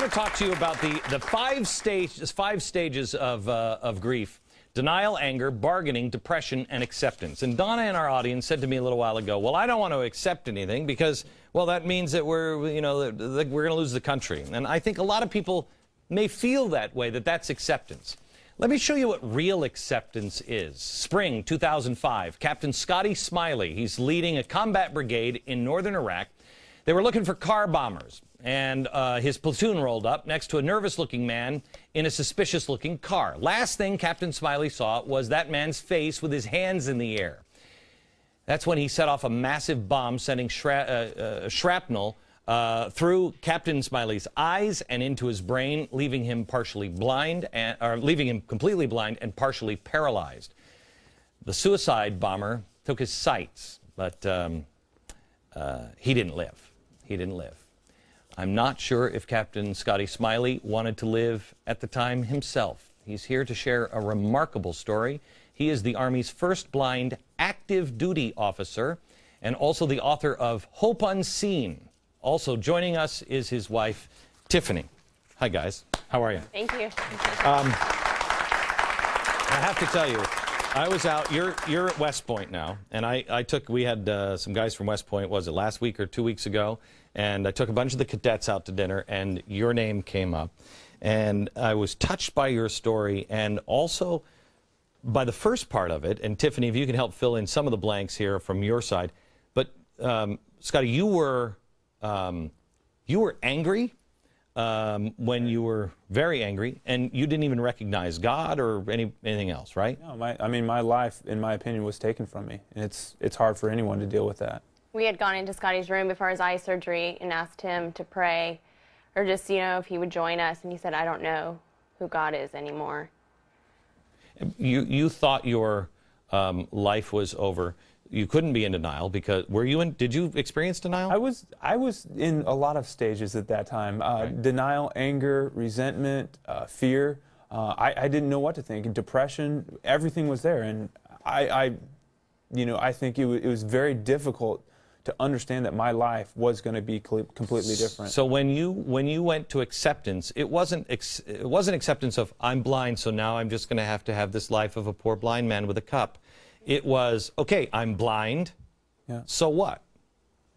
want to talk to you about the five stages of grief: denial, anger, bargaining, depression, and acceptance. And Donna in our audience said to me a little while ago, well, I don't want to accept anything because, well, that means that we're, you know, that we're going to lose the country. And I think a lot of people may feel that way, that that's acceptance. Let me show you what real acceptance is. Spring 2005, Captain Scotty Smiley, he's leading a combat brigade in northern Iraq. They were looking for car bombers, and his platoon rolled up next to a nervous-looking man in a suspicious-looking car. Last thing Captain Smiley saw was that man's face with his hands in the air. That's when he set off a massive bomb, sending shrapnel through Captain Smiley's eyes and into his brain, leaving him partially blind, leaving him completely blind and partially paralyzed. The suicide bomber took his sights, but he didn't live. He didn't live. I'm not sure if Captain Scotty Smiley wanted to live at the time himself. He's here to share a remarkable story. He is the Army's first blind active duty officer and also the author of Hope Unseen. Also joining us is his wife, Tiffany. Hi, guys. How are you? Thank you. I have to tell you, I was out, you're at West Point now, and we had some guys from West Point, was it last week or 2 weeks ago, and I took a bunch of the cadets out to dinner, and your name came up. And I was touched by your story, and also by the first part of it, and Tiffany, if you can help fill in some of the blanks here from your side. But, Scotty, you were angry when you were very angry, and you didn't even recognize God or anything else, right? No, I mean, my life, in my opinion, was taken from me. And it's hard for anyone to deal with that. We had gone into Scotty's room before his eye surgery and asked him to pray, or just, you know, if he would join us, and he said, I don't know who God is anymore. You thought your life was over. You couldn't be in denial because did you experience denial? I was in a lot of stages at that time. Right. Denial, anger, resentment, fear. I didn't know what to think. Depression, everything was there. And I think it was very difficult to understand that my life was going to be completely different. So when you went to acceptance, it wasn't acceptance of I'm blind, so now I'm just going to have this life of a poor blind man with a cup. It was, okay, I'm blind, yeah. So what,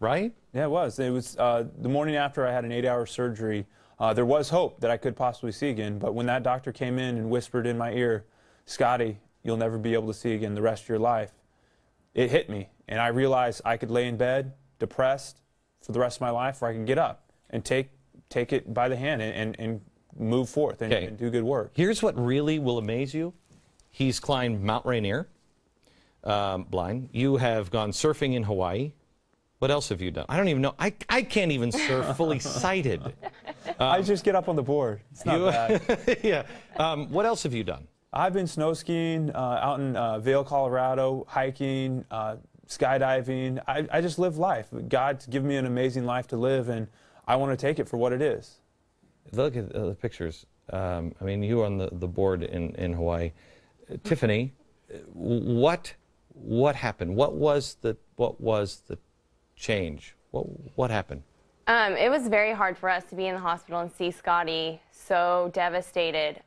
right? Yeah, it was. It was the morning after I had an 8-hour surgery. There was hope that I could possibly see again, but when that doctor came in and whispered in my ear, Scotty, you'll never be able to see again the rest of your life, it hit me, and I realized I could lay in bed, depressed, for the rest of my life, or I could get up and take it by the hand and move forth and do good work. Here's what really will amaze you. He's climbed Mount Rainier, blind. You have gone surfing in Hawaii. What else have you done? I don't even know. I can't even surf fully sighted. I just get up on the board. It's not bad. Yeah. What else have you done? I've been snow skiing out in Vail, Colorado, hiking, skydiving. I just live life. God's given me an amazing life to live, and I want to take it for what it is. Look at the pictures. I mean, you were on the board in Hawaii. Tiffany, what happened? What was the change? What happened? It was very hard for us to be in the hospital and see Scotty so devastated.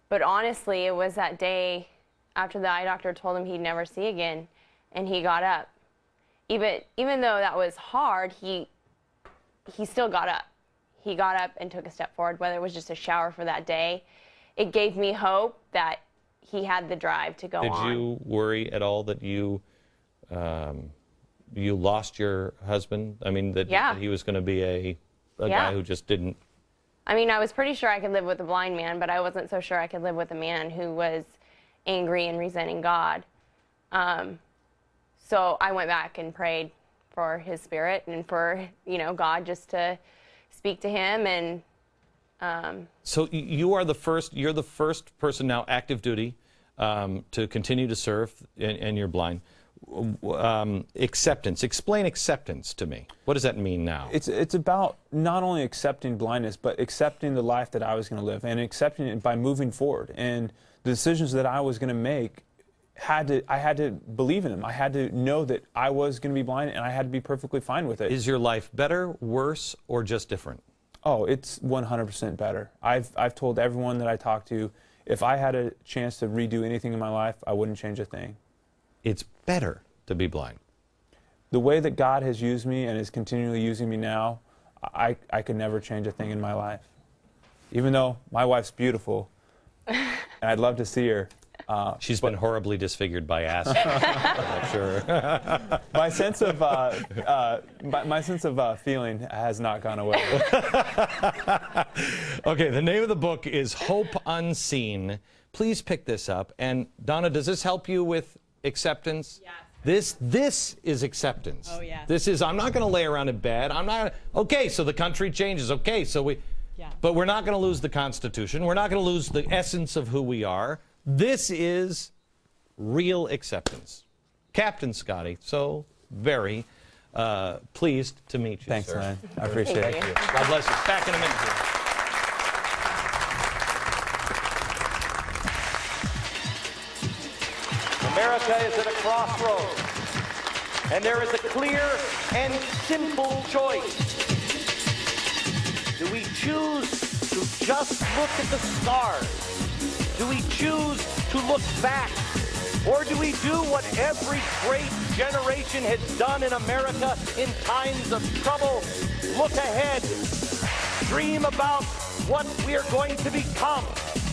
But honestly, it was that day after the eye doctor told him he'd never see again, and he got up. Even though that was hard, he still got up. He got up and took a step forward, whether it was just a shower for that day. It gave me hope that he had the drive to go on. Did you worry at all that you lost your husband? I mean, that he was going to be a guy who just didn't... I mean, I was pretty sure I could live with a blind man, but I wasn't so sure I could live with a man who was angry and resenting God. So I went back and prayed for his spirit and for, God just to speak to him. And so you're the first person now active duty to continue to serve, and you're blind. Acceptance. Explain acceptance to me. What does that mean now? It's about not only accepting blindness, but accepting the life that I was going to live, and accepting it by moving forward. And the decisions that I was going to make, I had to believe in them. I had to know that I was going to be blind, and I had to be perfectly fine with it. Is your life better, worse, or just different? Oh, it's 100% better. I've told everyone that I talk to, if I had a chance to redo anything in my life, I wouldn't change a thing. It's better to be blind. The way that God has used me and is continually using me now, I could never change a thing in my life. Even though my wife's beautiful, and I'd love to see her. She's been horribly disfigured by acid. I'm sure. My sense of feeling has not gone away. Okay, the name of the book is Hope Unseen. Please pick this up. And Donna, does this help you with acceptance? Yes. This is acceptance. Oh, yeah. This is, I'm not going to lay around in bed. I'm not, okay, so the country changes. Okay, so but we're not going to lose the Constitution. We're not going to lose the essence of who we are. This is real acceptance. Captain Scotty, so very pleased to meet you, Thanks, sir. man. I appreciate it. Thank you. God bless you. Back in a minute here. America is at a crossroads, and there is a clear and simple choice. Do we choose to just look at the stars? Do we choose to look back? Or do we do what every great generation has done in America in times of trouble? Look ahead. Dream about what we are going to become,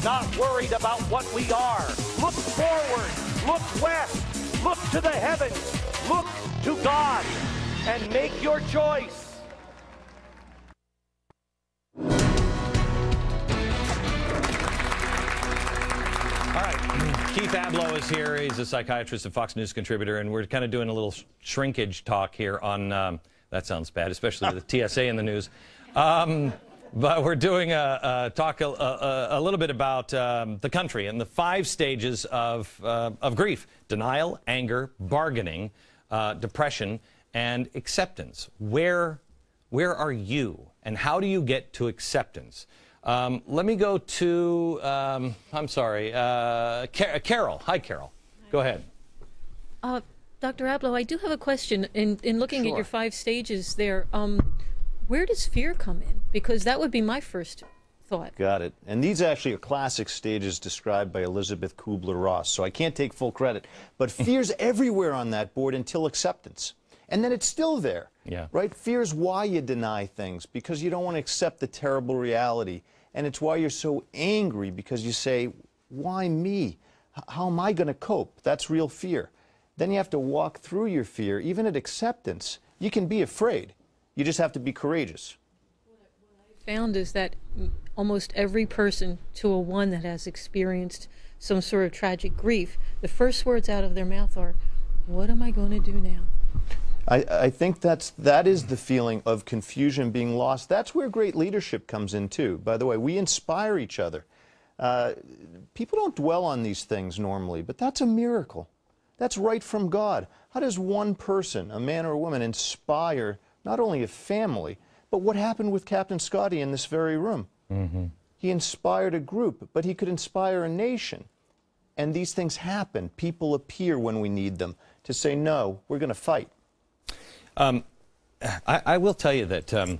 not worried about what we are. Look forward. Look west. Look to the heavens. Look to God and make your choice. Keith Abloh is here. He's a psychiatrist and Fox News contributor, and we're kind of doing a little shrinkage talk here on, that sounds bad, especially with the TSA in the news. But we're doing a talk a little bit about the country and the 5 stages of grief: denial, anger, bargaining, depression, and acceptance. Where are you, and how do you get to acceptance? Let me go to, I'm sorry, Carol. Hi, Carol. Go ahead. Dr. Abloh, I do have a question. In looking Sure. at your 5 stages there, where does fear come in? Because that would be my first thought. Got it. And these actually are classic stages described by Elizabeth Kubler-Ross, so I can't take full credit. But fear's everywhere on that board until acceptance. And then it's still there, right? Fear's why you deny things, because you don't want to accept the terrible reality. And it's why you're so angry, because you say, why me? How am I going to cope? That's real fear. Then you have to walk through your fear. Even at acceptance, you can be afraid. You just have to be courageous. What I found is that almost every person to a one that has experienced some sort of tragic grief, the first words out of their mouth are, what am I going to do now? I think that is the feeling of confusion, being lost. That's where great leadership comes in too. By the way, we inspire each other. People don't dwell on these things normally, but that's a miracle. That's right from God. How does one person, a man or a woman, inspire not only a family, but what happened with Captain Scotty in this very room? Mm-hmm. He inspired a group, but he could inspire a nation. And these things happen. People appear when we need them to say, no, we're going to fight. I will tell you that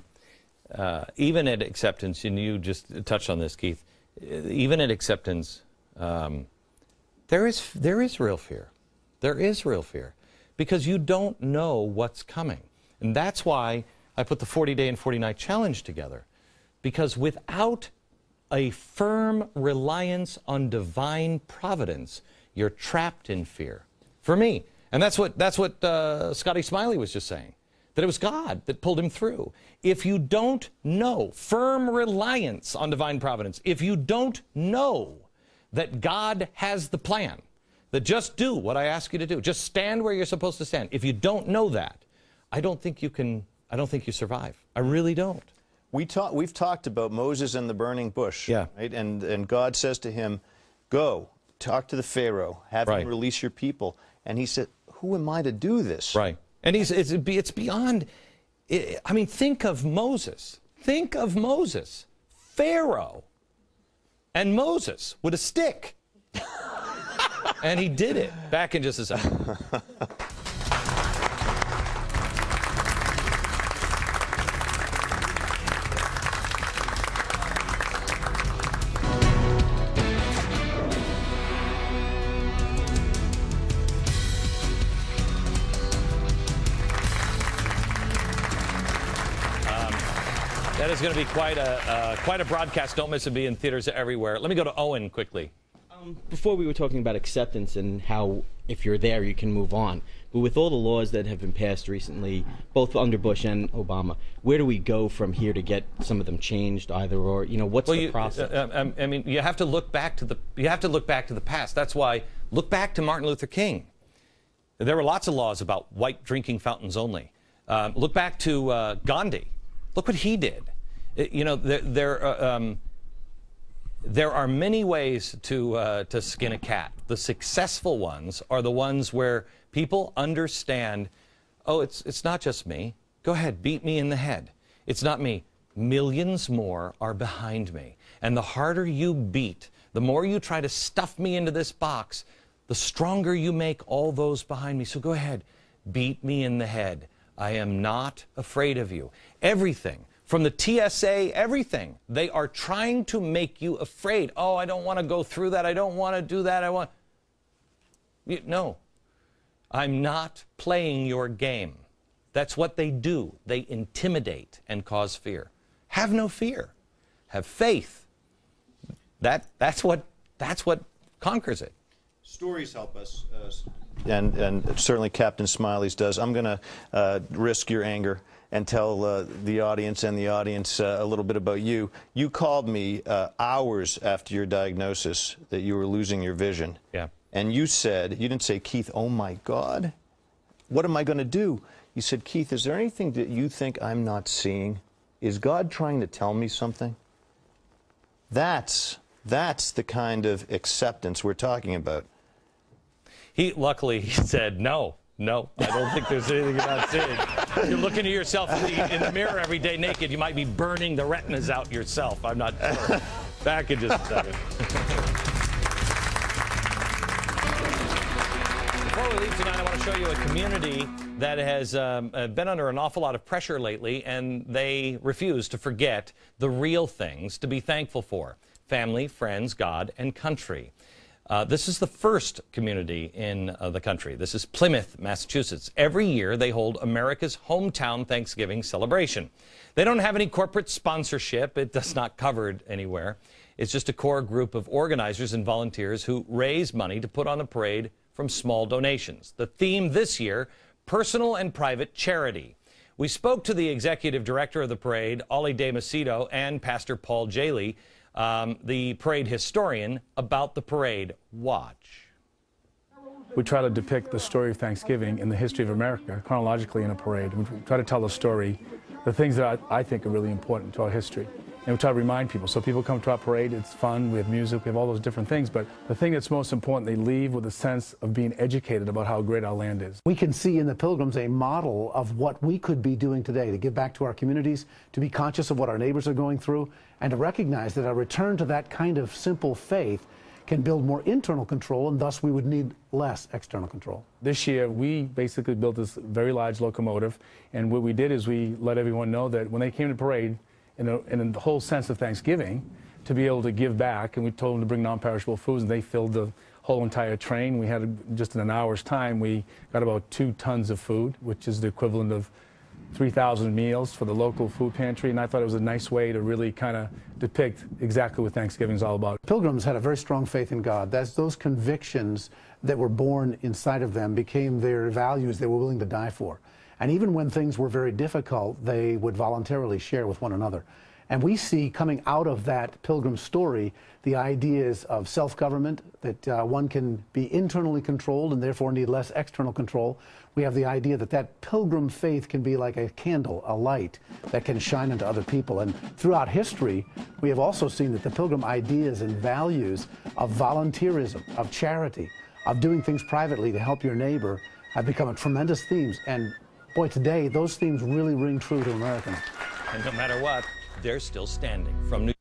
even at acceptance, and you just touched on this, Keith, even at acceptance, there is real fear. There is real fear because you don't know what's coming. And that's why I put the 40-day and 40-night challenge together, because without a firm reliance on divine providence, you're trapped in fear. For me. And that's what Scotty Smiley was just saying, that it was God that pulled him through. If you don't know, firm reliance on divine providence, if you don't know that God has the plan, that just do what I ask you to do, just stand where you're supposed to stand. If you don't know that, I don't think you survive. I really don't. We've talked about Moses and the burning bush, right? And God says to him, go, talk to the Pharaoh, have him release your people. And he said, who am I to do this? Right. And it's beyond, I mean, think of Moses. Think of Moses. Pharaoh and Moses with a stick. And he did it. Back in just a second. That is going to be quite a broadcast. Don't miss it. Be in theaters everywhere. Let me go to Owen quickly. Before we were talking about acceptance and how if you're there you can move on. But with all the laws that have been passed recently, both under Bush and Obama, where do we go from here to get some of them changed either, or what's the process? I mean, you have to look back to the past. That's why look back to Martin Luther King. There were lots of laws about white drinking fountains only. Look back to Gandhi. Look what he did. There are many ways to skin a cat. The successful ones are the ones where people understand, oh, it's not just me. Go ahead, beat me in the head. It's not me. Millions more are behind me. And the harder you beat, the more you try to stuff me into this box, the stronger you make all those behind me. So go ahead, beat me in the head. I am not afraid of you. Everything. From the TSA, everything. They are trying to make you afraid. Oh, I don't want to go through that. I don't want to do that. No. I'm not playing your game. That's what they do. They intimidate and cause fear. Have no fear. Have faith. That's what conquers it. Stories help us. And certainly Captain Smiley's does. I'm going to risk your anger and tell the audience a little bit about you. You called me hours after your diagnosis that you were losing your vision. Yeah. And you didn't say, Keith, oh my God, what am I going to do? You said, Keith, is there anything that you think I'm not seeing? Is God trying to tell me something? That's the kind of acceptance we're talking about. Luckily, he said, no, I don't think there's anything you're not seeing. You're looking at yourself in the mirror every day naked. You might be burning the retinas out yourself. I'm not sure. Back in just a second. Before we leave tonight, I want to show you a community that has been under an awful lot of pressure lately, and they refuse to forget the real things to be thankful for: family, friends, God, and country. This is the first community in the country. This is Plymouth, Massachusetts. Every year they hold America's hometown Thanksgiving celebration. They don't have any corporate sponsorship. It does not cover it anywhere. It's just a core group of organizers and volunteers who raise money to put on the parade from small donations. The theme this year, personal and private charity. We spoke to the executive director of the parade, Ollie De Macedo, and Pastor Paul Jaley, the parade historian, about the parade. Watch. We try to depict the story of Thanksgiving in the history of America chronologically in a parade. We try to tell the story, the things that I think are really important to our history. And we try to remind people. So people come to our parade, it's fun, we have music, we have all those different things. But the thing that's most important, they leave with a sense of being educated about how great our land is. We can see in the Pilgrims a model of what we could be doing today to give back to our communities, to be conscious of what our neighbors are going through, and to recognize that a return to that kind of simple faith can build more internal control, and thus we would need less external control. This year, we basically built this very large locomotive, and what we did is we let everyone know that when they came to parade, in the whole sense of Thanksgiving, to be able to give back, and we told them to bring non-perishable foods, and they filled the whole entire train. We had, just in an hour's time, we got about 2 tons of food, which is the equivalent of 3,000 meals for the local food pantry, and I thought it was a nice way to really kind of depict exactly what Thanksgiving is all about. Pilgrims had a very strong faith in God. That's those convictions that were born inside of them became their values they were willing to die for. And even when things were very difficult, they would voluntarily share with one another. And we see coming out of that Pilgrim story the ideas of self-government, that one can be internally controlled and therefore need less external control. We have the idea that that Pilgrim faith can be like a candle, a light that can shine into other people. And throughout history, we have also seen that the Pilgrim ideas and values of volunteerism, of charity, of doing things privately to help your neighbor have become tremendous themes. And boy, today, those themes really ring true to Americans. And no matter what, they're still standing. From New